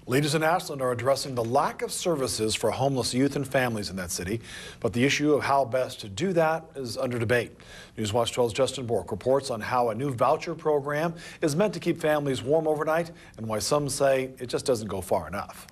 Leaders in Ashland are addressing the lack of services for homeless youth and families in that city, but the issue of how best to do that is under debate. Newswatch 12's Justin Bork reports on how a new voucher program is meant to keep families warm overnight and why some say it just doesn't go far enough.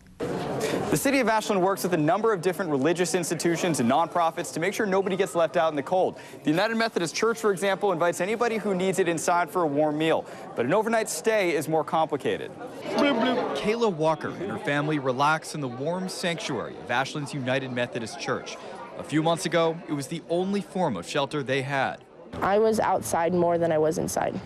The City of Ashland works with a number of different religious institutions and nonprofits to make sure nobody gets left out in the cold. The United Methodist Church, for example, invites anybody who needs it inside for a warm meal. But an overnight stay is more complicated. Kayla Walker and her family relax in the warm sanctuary of Ashland's United Methodist Church. A few months ago, it was the only form of shelter they had. I was outside more than I was inside.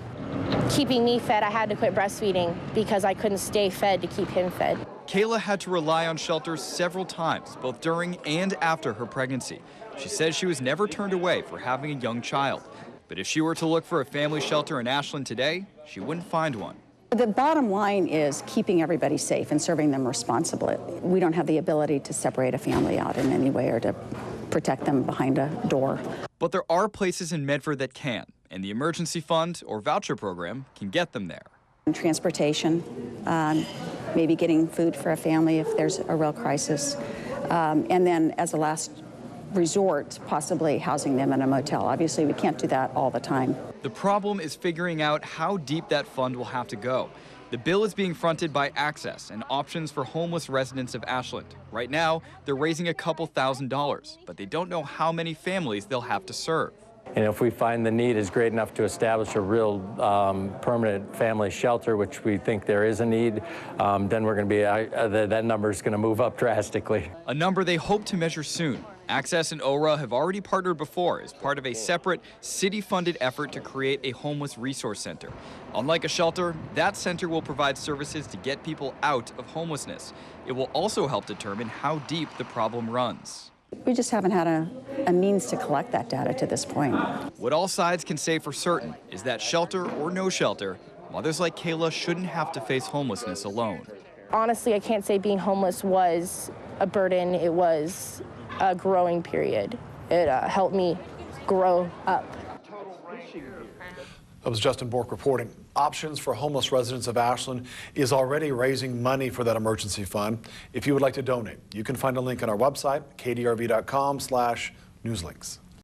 Keeping me fed, I had to quit breastfeeding because I couldn't stay fed to keep him fed. Kayla had to rely on shelter several times, both during and after her pregnancy. She says she was never turned away for having a young child. But if she were to look for a family shelter in Ashland today, she wouldn't find one. The bottom line is keeping everybody safe and serving them responsibly. We don't have the ability to separate a family out in any way or to protect them behind a door. But there are places in Medford that can, and the emergency fund or voucher program can get them there. Transportation, maybe getting food for a family if there's a real crisis, and then as a last resort, possibly housing them in a motel. Obviously, we can't do that all the time. The problem is figuring out how deep that fund will have to go. The bill is being fronted by Access and Options for Homeless Residents of Ashland. Right now, they're raising a couple $1,000s, but they don't know how many families they'll have to serve. And if we find the need is great enough to establish a real permanent family shelter, which we think there is a need, then we're going to be, that number is going to move up drastically. A number they hope to measure soon. Access and ORA have already partnered before as part of a separate city-funded effort to create a homeless resource center. Unlike a shelter, that center will provide services to get people out of homelessness. It will also help determine how deep the problem runs. We just haven't had a means to collect that data to this point. What all sides can say for certain is that shelter or no shelter, mothers like Kayla shouldn't have to face homelessness alone. Honestly, I can't say being homeless was a burden. It was a growing period. It helped me grow up. That was Justin Bork reporting. Options for Homeless Residents of Ashland is already raising money for that emergency fund. If you would like to donate, you can find a link on our website, kdrv.com/newslinks.